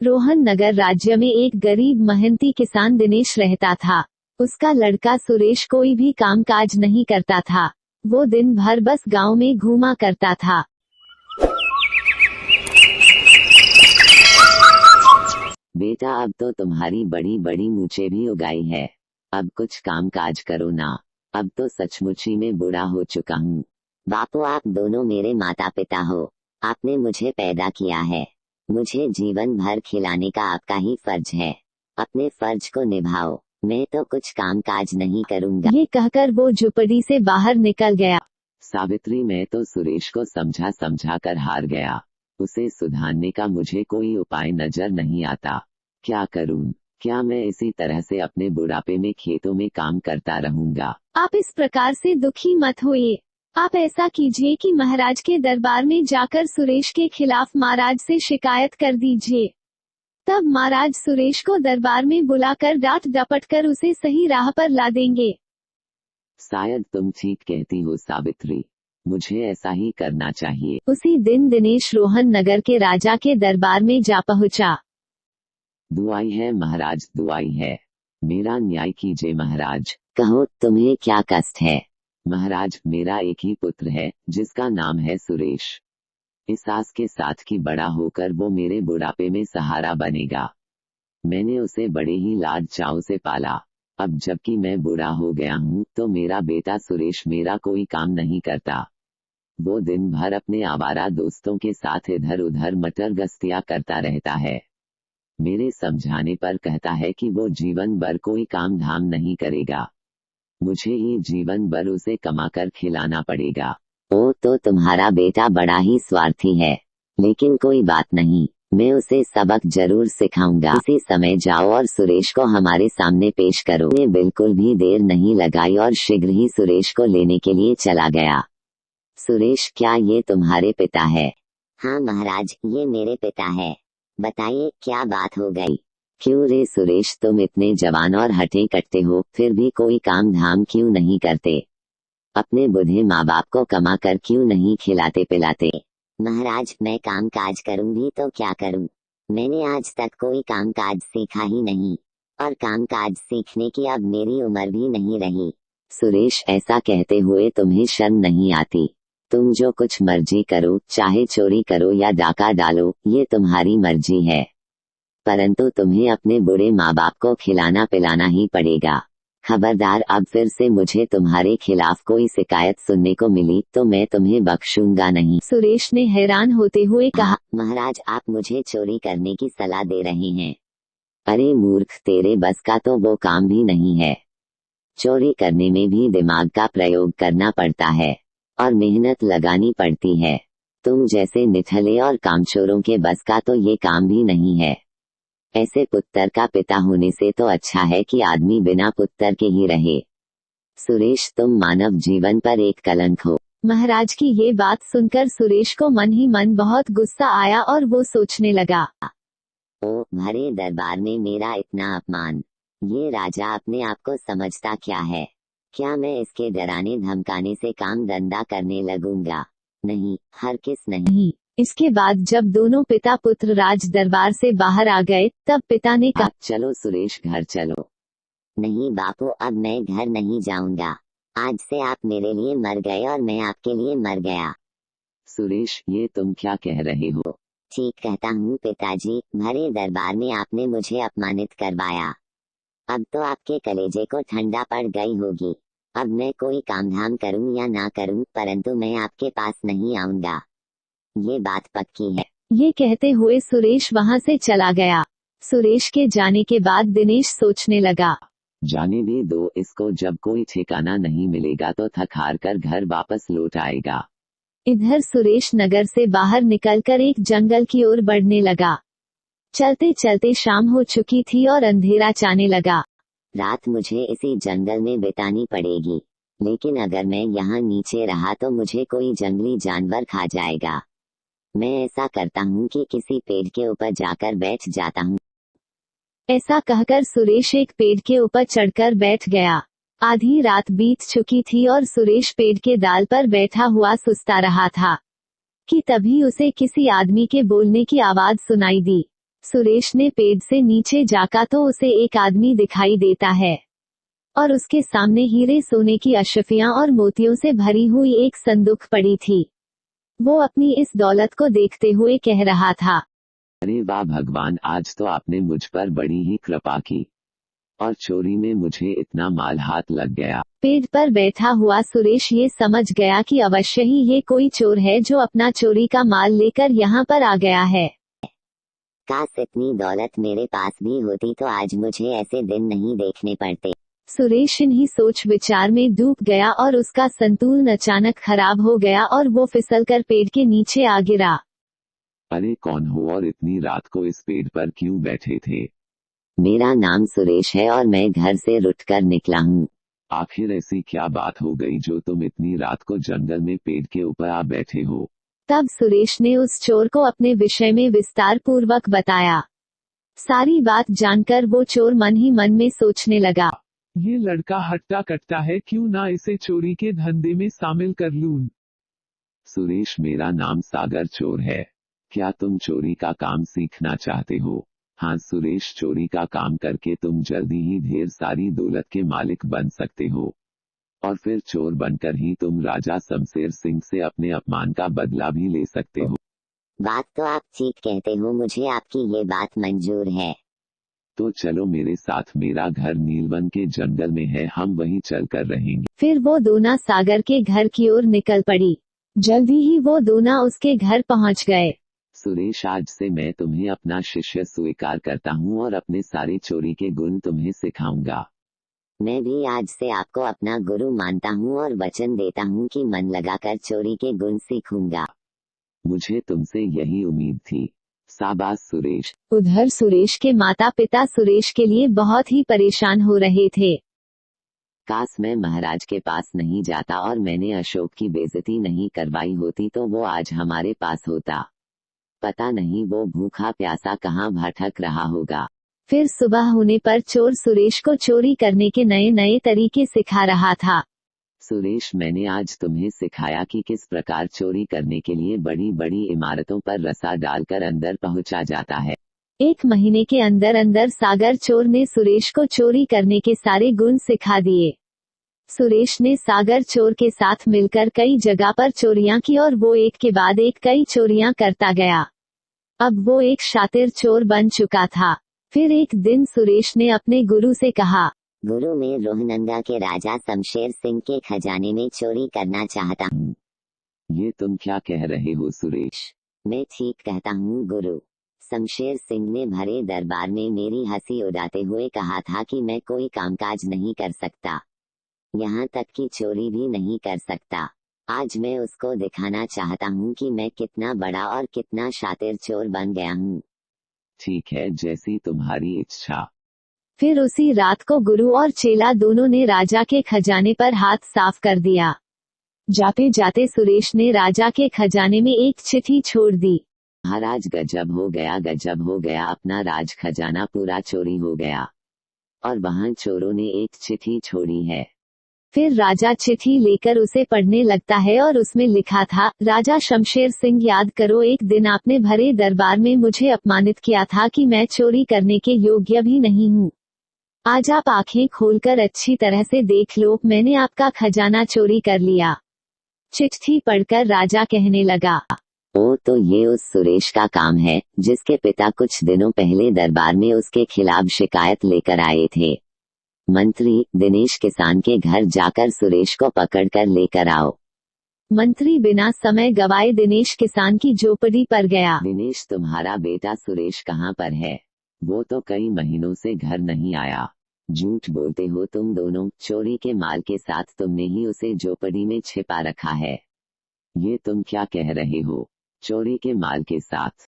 रोहन नगर राज्य में एक गरीब मेहनती किसान दिनेश रहता था। उसका लड़का सुरेश कोई भी कामकाज नहीं करता था। वो दिन भर बस गांव में घूमा करता था। बेटा, अब तो तुम्हारी बड़ी बड़ी मूछें भी उगाई है, अब कुछ काम काज करो ना। अब तो सचमुच ही मैं बूढ़ा हो चुका हूँ। बापू, आप दोनों मेरे माता पिता हो। आपने मुझे पैदा किया है। मुझे जीवन भर खिलाने का आपका ही फर्ज है। अपने फर्ज को निभाओ। मैं तो कुछ काम काज नहीं करूँगा। ये कहकर वो झुपड़ी से बाहर निकल गया। सावित्री, मैं तो सुरेश को समझा समझा कर हार गया। उसे सुधारने का मुझे कोई उपाय नजर नहीं आता। क्या करूं? क्या मैं इसी तरह से अपने बुढ़ापे में खेतों में काम करता रहूंगा? आप इस प्रकार से दुखी मत होइए। आप ऐसा कीजिए कि महाराज के दरबार में जाकर सुरेश के खिलाफ महाराज से शिकायत कर दीजिए। तब महाराज सुरेश को दरबार में बुलाकर डांट डपट कर उसे सही राह पर ला देंगे। शायद तुम ठीक कहती हो सावित्री, मुझे ऐसा ही करना चाहिए। उसी दिन दिनेश रोहन नगर के राजा के दरबार में जा पहुंचा। दुआई है महाराज, दुआई है। मेरा न्याय कीजिए महाराज। कहो, तुम्हें क्या कष्ट है? महाराज, मेरा एक ही पुत्र है जिसका नाम है सुरेश। इस आस के साथ कि बड़ा होकर वो मेरे बुढ़ापे में सहारा बनेगा। मैंने उसे बड़े ही लाड चाव से पाला। अब जबकि मैं बूढ़ा हो गया हूँ तो मेरा बेटा सुरेश मेरा कोई काम नहीं करता। वो दिन भर अपने आवारा दोस्तों के साथ इधर उधर मटर गश्तियाँ करता रहता है। मेरे समझाने पर कहता है कि वो जीवन भर कोई काम धाम नहीं करेगा। मुझे ही जीवन भर उसे कमाकर खिलाना पड़ेगा। ओ, तो तुम्हारा बेटा बड़ा ही स्वार्थी है। लेकिन कोई बात नहीं, मैं उसे सबक जरूर सिखाऊंगा। इसी समय जाओ और सुरेश को हमारे सामने पेश करो। ने बिल्कुल भी देर नहीं लगाई और शीघ्र ही सुरेश को लेने के लिए चला गया। सुरेश, क्या ये तुम्हारे पिता है? हाँ महाराज, ये मेरे पिता है। बताइए, क्या बात हो गई? क्यों रे सुरेश, तुम इतने जवान और हटे कटते हो, फिर भी कोई काम धाम क्यों नहीं करते? अपने बूढ़े माँ बाप को कमा कर क्यों नहीं खिलाते पिलाते? महाराज, मैं काम काज करूँ भी तो क्या करूँ? मैंने आज तक कोई काम काज सीखा ही नहीं, और काम काज सीखने की अब मेरी उम्र भी नहीं रही। सुरेश, ऐसा कहते हुए तुम्हें शर्म नहीं आती? तुम जो कुछ मर्जी करो, चाहे चोरी करो या डाका डालो, ये तुम्हारी मर्जी है, परंतु तुम्हें अपने बुढ़े माँ बाप को खिलाना पिलाना ही पड़ेगा। खबरदार, अब फिर से मुझे तुम्हारे खिलाफ कोई शिकायत सुनने को मिली तो मैं तुम्हें बख्शूंगा नहीं। सुरेश ने हैरान होते हुए कहा, महाराज, आप मुझे चोरी करने की सलाह दे रहे हैं? अरे मूर्ख, तेरे बस का तो वो काम भी नहीं है। चोरी करने में भी दिमाग का प्रयोग करना पड़ता है और मेहनत लगानी पड़ती है। तुम जैसे निठले और कामचोरों के बस का तो ये काम भी नहीं है। ऐसे पुत्र का पिता होने से तो अच्छा है कि आदमी बिना पुत्र के ही रहे। सुरेश, तुम मानव जीवन पर एक कलंक हो। महाराज की ये बात सुनकर सुरेश को मन ही मन बहुत गुस्सा आया और वो सोचने लगा, ओ, भरे दरबार में मेरा इतना अपमान। ये राजा अपने आप को समझता क्या है? क्या मैं इसके डराने धमकाने से काम धंधा करने लगूंगा? नहीं, हरगिज़ नहीं। इसके बाद जब दोनों पिता पुत्र राज दरबार से बाहर आ गए, तब पिता ने कहा, चलो सुरेश, घर चलो। नहीं बापू, अब मैं घर नहीं जाऊंगा। आज से आप मेरे लिए मर गए और मैं आपके लिए मर गया। सुरेश, ये तुम क्या कह रहे हो? ठीक कहता हूँ पिताजी, भरे दरबार में आपने मुझे अपमानित करवाया। अब तो आपके कलेजे को ठंडा पड़ गई होगी। अब मैं कोई काम धाम करूँ या ना करूँ, परंतु मैं आपके पास नहीं आऊंगा। ये बात पक्की है। ये कहते हुए सुरेश वहाँ से चला गया। सुरेश के जाने के बाद दिनेश सोचने लगा, जाने भी दो इसको, जब कोई ठिकाना नहीं मिलेगा तो थक हार कर घर वापस लौट आएगा। इधर सुरेश नगर से बाहर निकलकर एक जंगल की ओर बढ़ने लगा। चलते चलते शाम हो चुकी थी और अंधेरा छाने लगा। रात मुझे इसी जंगल में बितानी पड़ेगी, लेकिन अगर मैं यहाँ नीचे रहा तो मुझे कोई जंगली जानवर खा जाएगा। मैं ऐसा करता हूँ कि किसी पेड़ के ऊपर जाकर बैठ जाता हूँ। ऐसा कहकर सुरेश एक पेड़ के ऊपर चढ़कर बैठ गया। आधी रात बीत चुकी थी और सुरेश पेड़ के डाल पर बैठा हुआ सुस्ता रहा था कि तभी उसे किसी आदमी के बोलने की आवाज सुनाई दी। सुरेश ने पेड़ से नीचे जाका तो उसे एक आदमी दिखाई देता है और उसके सामने हीरे सोने की अशरफियां और मोतियों से भरी हुई एक संदूक पड़ी थी। वो अपनी इस दौलत को देखते हुए कह रहा था, अरे वाह भगवान, आज तो आपने मुझ पर बड़ी ही कृपा की और चोरी में मुझे इतना माल हाथ लग गया। पेड़ पर बैठा हुआ सुरेश ये समझ गया कि अवश्य ही ये कोई चोर है जो अपना चोरी का माल लेकर यहाँ पर आ गया है। काश इतनी दौलत मेरे पास भी होती तो आज मुझे ऐसे दिन नहीं देखने पड़ते। सुरेश इन्हीं सोच विचार में डूब गया और उसका संतुलन अचानक खराब हो गया और वो फिसलकर पेड़ के नीचे आ गिरा। अरे कौन हो और इतनी रात को इस पेड़ पर क्यों बैठे थे? मेरा नाम सुरेश है और मैं घर से रुककर निकला हूँ। आखिर ऐसी क्या बात हो गई जो तुम इतनी रात को जंगल में पेड़ के ऊपर आ बैठे हो? तब सुरेश ने उस चोर को अपने विषय में विस्तार पूर्वक बताया। सारी बात जानकर वो चोर मन ही मन में सोचने लगा, ये लड़का हट्टा कट्टा है, क्यों ना इसे चोरी के धंधे में शामिल कर लूं। सुरेश, मेरा नाम सागर चोर है। क्या तुम चोरी का काम सीखना चाहते हो? हाँ सुरेश, चोरी का काम करके तुम जल्दी ही ढेर सारी दौलत के मालिक बन सकते हो और फिर चोर बनकर ही तुम राजा शमशेर सिंह से अपने अपमान का बदला भी ले सकते हो। बात तो आप ठीक कहते हो, मुझे आपकी ये बात मंजूर है। तो चलो मेरे साथ, मेरा घर नीलवन के जंगल में है, हम वहीं चलकर रहेंगे। फिर वो दोनों सागर के घर की ओर निकल पड़ी। जल्दी ही वो दोनों उसके घर पहुंच गए। सुरेश, आज से मैं तुम्हें अपना शिष्य स्वीकार करता हूँ और अपने सारे चोरी के गुण तुम्हें सिखाऊंगा। मैं भी आज से आपको अपना गुरु मानता हूँ और वचन देता हूँ कि मन लगाकर चोरी के गुण सीखूंगा। मुझे तुमसे यही उम्मीद थी। शाबाश सुरेश। उधर सुरेश के माता पिता सुरेश के लिए बहुत ही परेशान हो रहे थे। काश मैं महाराज के पास नहीं जाता और मैंने अशोक की बेइज्जती नहीं करवाई होती तो वो आज हमारे पास होता। पता नहीं वो भूखा प्यासा कहाँ भटक रहा होगा। फिर सुबह होने पर चोर सुरेश को चोरी करने के नए नए तरीके सिखा रहा था। सुरेश, मैंने आज तुम्हें सिखाया कि किस प्रकार चोरी करने के लिए बड़ी बड़ी इमारतों पर रस्सा डालकर अंदर पहुंचा जाता है। 1 महीने के अंदर अंदर सागर चोर ने सुरेश को चोरी करने के सारे गुण सिखा दिए। सुरेश ने सागर चोर के साथ मिलकर कई जगह पर चोरियां की और वो एक के बाद एक कई चोरियां करता गया। अब वो एक शातिर चोर बन चुका था। फिर एक दिन सुरेश ने अपने गुरु से कहा, गुरु, मैं रोहनंदा के राजा शमशेर सिंह के खजाने में चोरी करना चाहता हूँ। ये तुम क्या कह रहे हो सुरेश? मैं ठीक कहता हूँ गुरु। शमशेर सिंह ने भरे दरबार में मेरी हंसी उड़ाते हुए कहा था कि मैं कोई कामकाज नहीं कर सकता, यहाँ तक कि चोरी भी नहीं कर सकता। आज मैं उसको दिखाना चाहता हूँ कि मैं कितना बड़ा और कितना शातिर चोर बन गया हूँ। ठीक है, जैसी तुम्हारी इच्छा। फिर उसी रात को गुरु और चेला दोनों ने राजा के खजाने पर हाथ साफ कर दिया। जाते जाते सुरेश ने राजा के खजाने में एक चिट्ठी छोड़ दी। महाराज, गजब हो गया, गजब हो गया, अपना राज खजाना पूरा चोरी हो गया और वहाँ चोरों ने एक चिट्ठी छोड़ी है। फिर राजा चिट्ठी लेकर उसे पढ़ने लगता है और उसमें लिखा था, राजा शमशेर सिंह, याद करो एक दिन आपने भरे दरबार में मुझे अपमानित किया था कि मैं चोरी करने के योग्य भी नहीं हूँ। आज आप आंखें खोलकर अच्छी तरह से देख लो, मैंने आपका खजाना चोरी कर लिया। चिट्ठी पढ़कर राजा कहने लगा, ओ, तो ये उस सुरेश का काम है जिसके पिता कुछ दिनों पहले दरबार में उसके खिलाफ शिकायत लेकर आए थे। मंत्री, दिनेश किसान के घर जाकर सुरेश को पकड़कर लेकर आओ। मंत्री बिना समय गवाए दिनेश किसान की झोपड़ी पर गया। दिनेश, तुम्हारा बेटा सुरेश कहाँ पर है? वो तो कई महीनों से घर नहीं आया। झूठ बोलते हो तुम दोनों, चोरी के माल के साथ तुमने ही उसे झोपड़ी में छिपा रखा है। ये तुम क्या कह रहे हो? चोरी के माल के साथ?